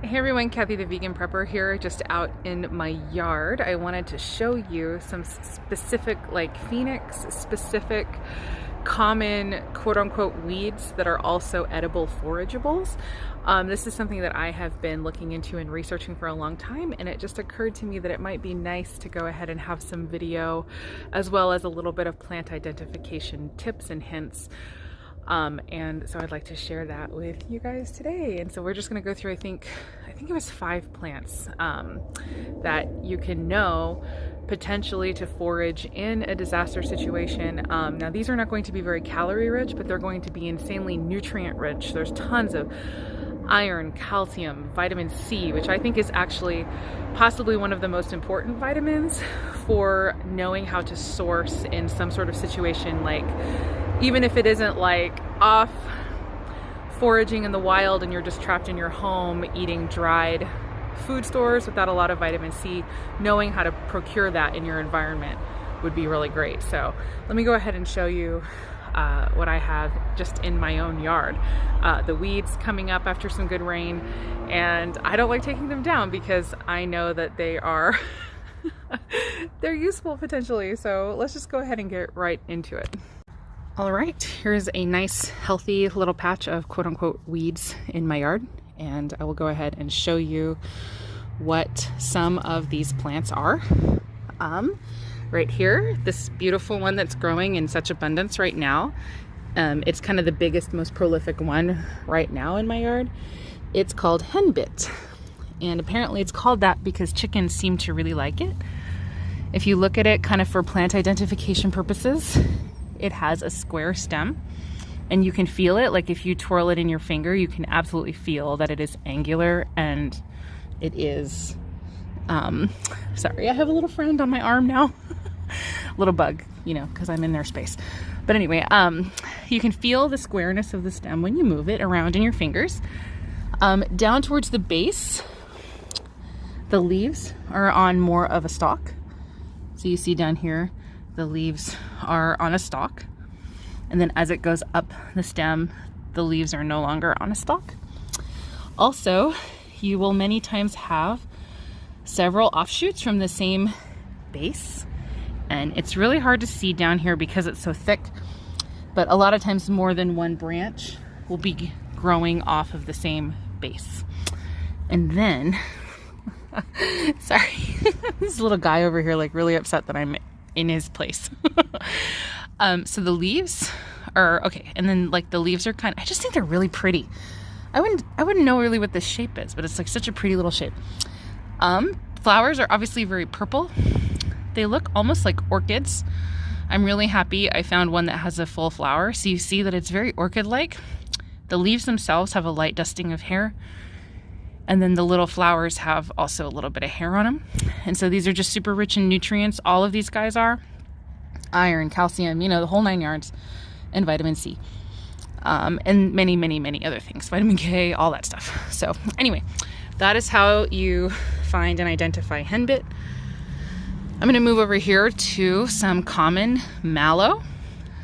Hey everyone, Kathy the Vegan Prepper here, just out in my yard. I wanted to show you some specific, like Phoenix specific, common quote-unquote weeds that are also edible forageables. This is something that I have been looking into and researching for a long time, and it just occurred to me that it might be nice to go ahead and have some video as well as a little bit of plant identification tips and hints. And so I'd like to share that with you guys today. And so we're just going to go through, I think it was 5 plants that you can know potentially to forage in a disaster situation. Now these are not going to be very calorie rich, but they're going to be insanely nutrient rich. There's tons of iron, calcium, vitamin C, which I think is actually possibly one of the most important vitamins for knowing how to source in some sort of situation, like even if it isn't like off foraging in the wild and you're just trapped in your home eating dried food stores without a lot of vitamin C, knowing how to procure that in your environment would be really great. So let me go ahead and show you what I have just in my own yard. The weeds coming up after some good rain, and I don't like taking them down because I know that they are they're useful potentially. So let's just go ahead and get right into it. All right, here's a nice healthy little patch of quote-unquote weeds in my yard, and I will go ahead and show you what some of these plants are. Right here, this beautiful one that's growing in such abundance right now. It's kind of the biggest, most prolific one right now in my yard. It's called henbit, and apparently it's called that because chickens seem to really like it. If you look at it kind of for plant identification purposes, it has a square stem, and you can feel it. Like if you twirl it in your finger, you can absolutely feel that it is angular, and it is, sorry, I have a little friend on my arm now. Little bug, you know, because I'm in their space. But anyway, you can feel the squareness of the stem when you move it around in your fingers. Down towards the base, the leaves are on more of a stalk. So you see down here, the leaves are on a stalk, and then as it goes up the stem, the leaves are no longer on a stalk. Also, you will many times have several offshoots from the same base, and it's really hard to see down here because it's so thick, but a lot of times more than one branch will be growing off of the same base. And then sorry, this little guy over here like really upset that I'm in his place. So the leaves are okay, and then like the leaves are I just think they're really pretty. I wouldn't know really what this shape is, but it's like such a pretty little shape. Flowers are obviously very purple. They look almost like orchids. I'm really happy I found one that has a full flower, so you see that it's very orchid-like. The leaves themselves have a light dusting of hair, and then the little flowers have also a little bit of hair on them. And so these are just super rich in nutrients. All of these guys are iron, calcium, you know, the whole 9 yards, and vitamin C. And many, many, many other things. Vitamin K, all that stuff. So anyway, that is how you find and identify henbit. I'm going to move over here to some common mallow.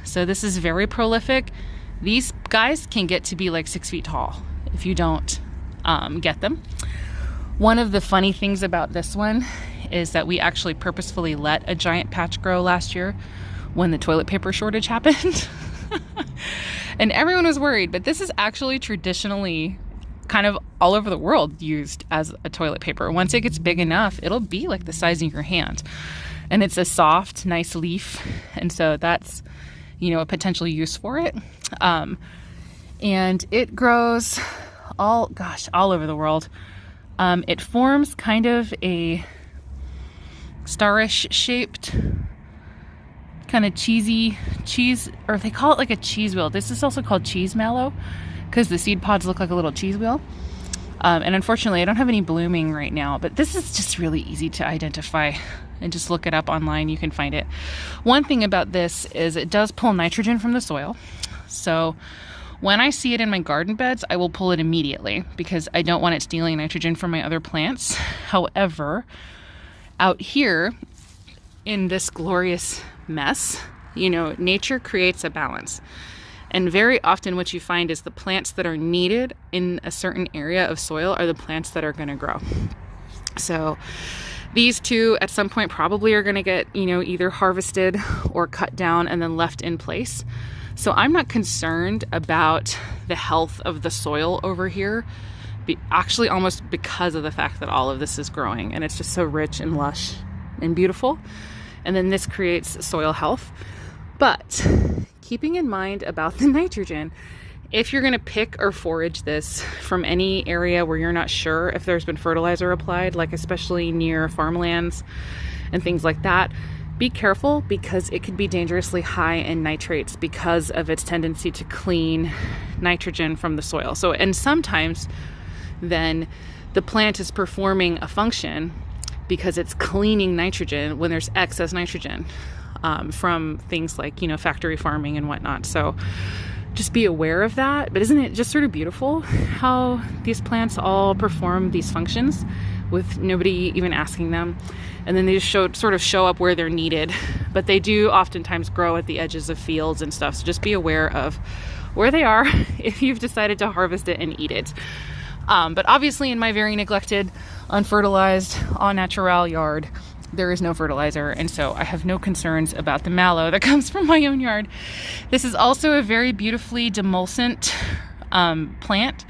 So this is very prolific. These guys can get to be like 6 feet tall if you don't get them. One of the funny things about this one is that we actually purposefully let a giant patch grow last year when the toilet paper shortage happened. And everyone was worried, but this is actually traditionally kind of all over the world used as a toilet paper. Once it gets big enough, it'll be like the size of your hand, and it's a soft, nice leaf, and so that's, you know, a potential use for it. And it grows all over the world. It forms kind of a starish shaped, kind of cheesy cheese, or they call it like a cheese wheel. This is also called cheese mallow because the seed pods look like a little cheese wheel. And unfortunately, I don't have any blooming right now, but this is just really easy to identify, and just look it up online. You can find it. One thing about this is it does pull nitrogen from the soil. So when I see it in my garden beds, I will pull it immediately because I don't want it stealing nitrogen from my other plants. However, out here in this glorious mess, you know, nature creates a balance. And very often what you find is the plants that are needed in a certain area of soil are the plants that are going to grow. So these two at some point probably are going to get, you know, either harvested or cut down and then left in place. So I'm not concerned about the health of the soil over here, actually almost because of the fact that all of this is growing and it's just so rich and lush and beautiful. And then this creates soil health. But keeping in mind about the nitrogen, if you're going to pick or forage this from any area where you're not sure if there's been fertilizer applied, like especially near farmlands and things like that, be careful because it could be dangerously high in nitrates because of its tendency to clean nitrogen from the soil. So, and sometimes then the plant is performing a function because it's cleaning nitrogen when there's excess nitrogen from things like, you know, factory farming and whatnot. So just be aware of that. But isn't it just sort of beautiful how these plants all perform these functions with nobody even asking them? And then they just sort of show up where they're needed. But they do oftentimes grow at the edges of fields and stuff. So just be aware of where they are if you've decided to harvest it and eat it. But obviously in my very neglected, unfertilized, au naturel yard, there is no fertilizer, and so I have no concerns about the mallow that comes from my own yard. This is also a very beautifully demulcent plant.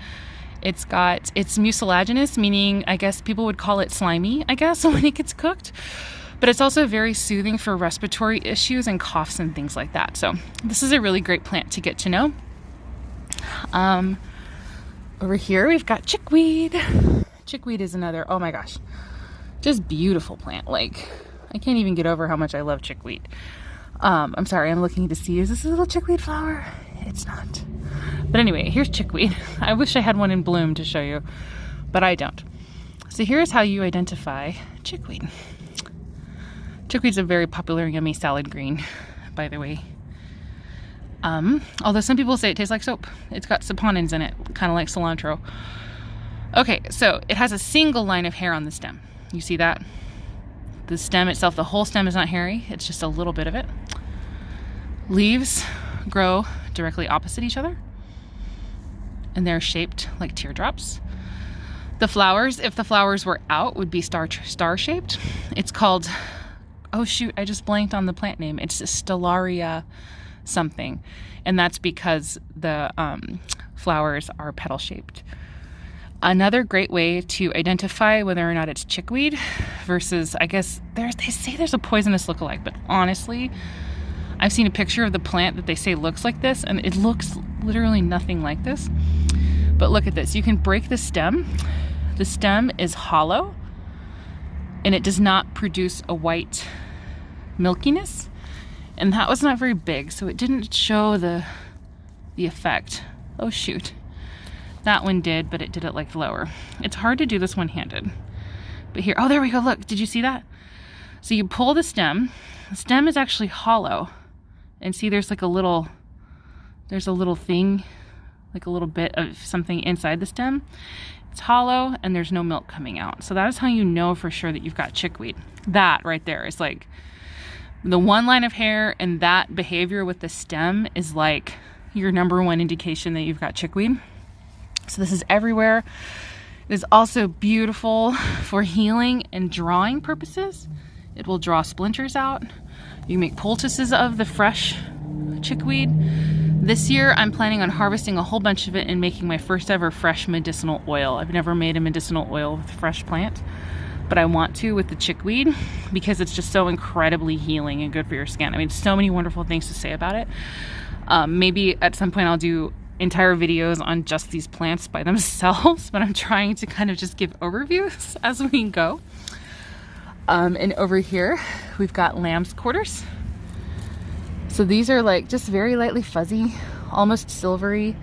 It's mucilaginous, meaning I guess people would call it slimy, I guess, when it gets cooked. But it's also very soothing for respiratory issues and coughs and things like that. So this is a really great plant to get to know. Over here we've got chickweed. Chickweed is another, oh my gosh, just beautiful plant. Like, I can't even get over how much I love chickweed. I'm sorry, I'm looking to see, is this a little chickweed flower? It's not. But anyway, here's chickweed. I wish I had one in bloom to show you, but I don't. So here's how you identify chickweed. Chickweed's a very popular yummy salad green, by the way. Although some people say it tastes like soap. It's got saponins in it, kind of like cilantro. Okay, so it has a single line of hair on the stem. You see that? The stem itself, the whole stem is not hairy. It's just a little bit of it. Leaves grow directly opposite each other, and they're shaped like teardrops. The flowers, if the flowers were out, would be star-shaped. It's called, oh shoot, I just blanked on the plant name. It's Stellaria something, and that's because the flowers are petal-shaped. Another great way to identify whether or not it's chickweed versus, I guess, they say there's a poisonous lookalike, but honestly, I've seen a picture of the plant that they say looks like this, and it looks literally nothing like this. But look at this. You can break the stem. The stem is hollow, and it does not produce a white milkiness. And that was not very big, so it didn't show the effect. Oh, shoot. That one did, but it did it like lower. It's hard to do this one-handed. But here, oh, there we go. Look, did you see that? So you pull the stem. The stem is actually hollow. And see, there's a little thing, like a little bit of something inside the stem. It's hollow, and there's no milk coming out. So that is how you know for sure that you've got chickweed. That right there is like the one line of hair, and that behavior with the stem is like your number one indication that you've got chickweed. So this is everywhere. It is also beautiful for healing and drawing purposes. It will draw splinters out. You can make poultices of the fresh chickweed. This year I'm planning on harvesting a whole bunch of it and making my first ever fresh medicinal oil. I've never made a medicinal oil with fresh plant, but I want to with the chickweed because it's just so incredibly healing and good for your skin. I mean, so many wonderful things to say about it. Maybe at some point I'll do entire videos on just these plants by themselves, but I'm trying to kind of just give overviews as we go. And over here we've got lamb's quarters. So these are like just very lightly fuzzy, almost silvery.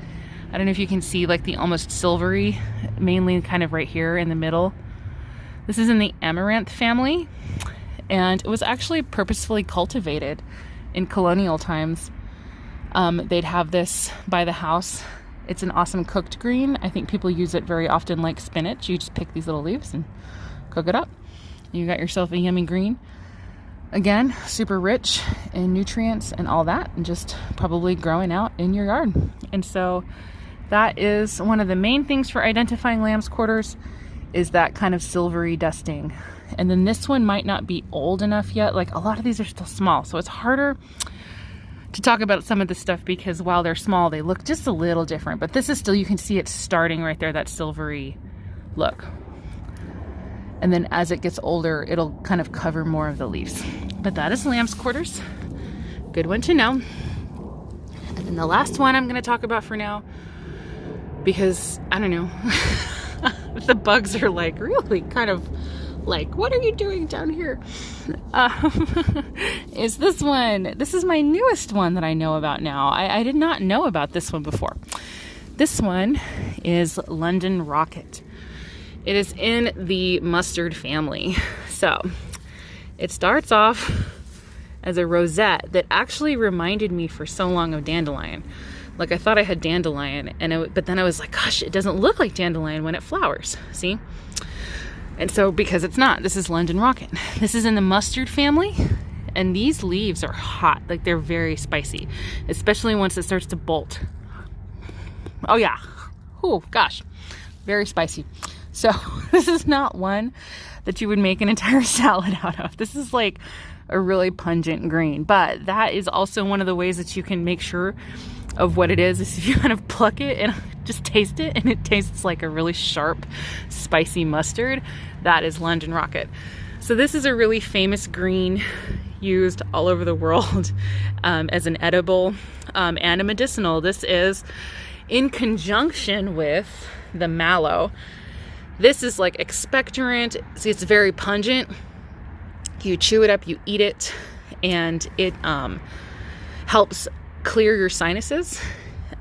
I don't know if you can see like the almost silvery, mainly kind of right here in the middle. This is in the amaranth family, and it was actually purposefully cultivated in colonial times. They'd have this by the house. It's an awesome cooked green. I think people use it very often like spinach. You just pick these little leaves and cook it up. You got yourself a yummy green. Again, super rich in nutrients and all that, and just probably growing out in your yard. And so that is one of the main things for identifying lamb's quarters, is that kind of silvery dusting. And then this one might not be old enough yet. Like, a lot of these are still small, so it's harder to talk about some of this stuff because while they're small, they look just a little different. But this is still, you can see it starting right there, that silvery look. And then as it gets older, it'll kind of cover more of the leaves. But that is lamb's quarters. Good one to know. And then the last one I'm going to talk about for now, because I don't know, the bugs are like really kind of like, what are you doing down here? Is this one. This is my newest one that I know about now. I did not know about this one before. This one is London Rocket. It is in the mustard family. So it starts off as a rosette that actually reminded me for so long of dandelion. Like, I thought I had dandelion, but then I was like, gosh, it doesn't look like dandelion when it flowers. See? And so, because it's not, this is London Rocket. This is in the mustard family, and these leaves are hot. Like, they're very spicy, especially once it starts to bolt. Oh yeah. Oh gosh, very spicy. So this is not one that you would make an entire salad out of. This is like a really pungent green, but that is also one of the ways that you can make sure of what it is if you kind of pluck it and just taste it, and it tastes like a really sharp, spicy mustard. That is London Rocket. So this is a really famous green used all over the world as an edible and a medicinal. This is in conjunction with the mallow. This is like expectorant. See, it's very pungent. You chew it up, you eat it, and it helps clear your sinuses.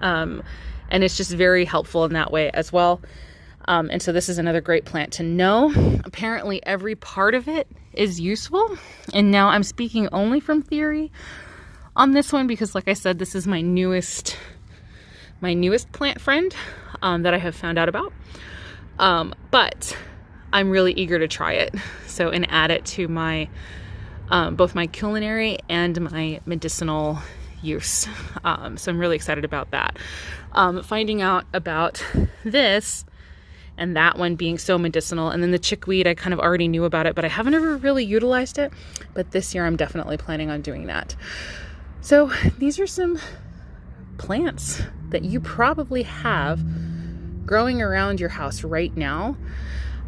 And it's just very helpful in that way as well. And so this is another great plant to know. Apparently every part of it is useful. And now I'm speaking only from theory on this one because, like I said, this is my newest plant friend that I have found out about. But I'm really eager to try it. So, and add it to my, both my culinary and my medicinal use. So I'm really excited about that. Finding out about this and that one being so medicinal. And then the chickweed, I kind of already knew about it, but I haven't ever really utilized it. But this year I'm definitely planning on doing that. So these are some plants that you probably have growing around your house right now,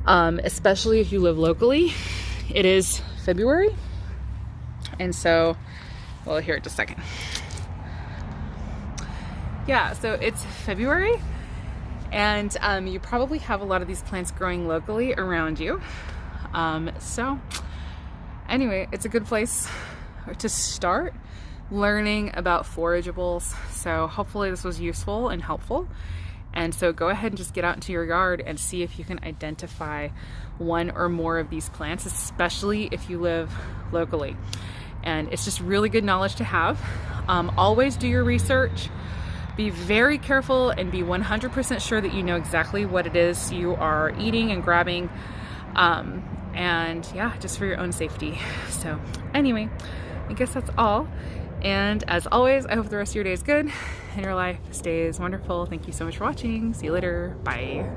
especially if you live locally. It is February, and so, well, here, just a second. Yeah, so it's February, and you probably have a lot of these plants growing locally around you. So anyway, it's a good place to start learning about forageables. So hopefully this was useful and helpful. And so go ahead and just get out into your yard and see if you can identify one or more of these plants, especially if you live locally. And it's just really good knowledge to have. Always do your research. Be very careful and be 100% sure that you know exactly what it is you are eating and grabbing. And yeah, just for your own safety. So anyway, I guess that's all. And as always, I hope the rest of your day is good and your life stays wonderful. Thank you so much for watching. See you later. Bye.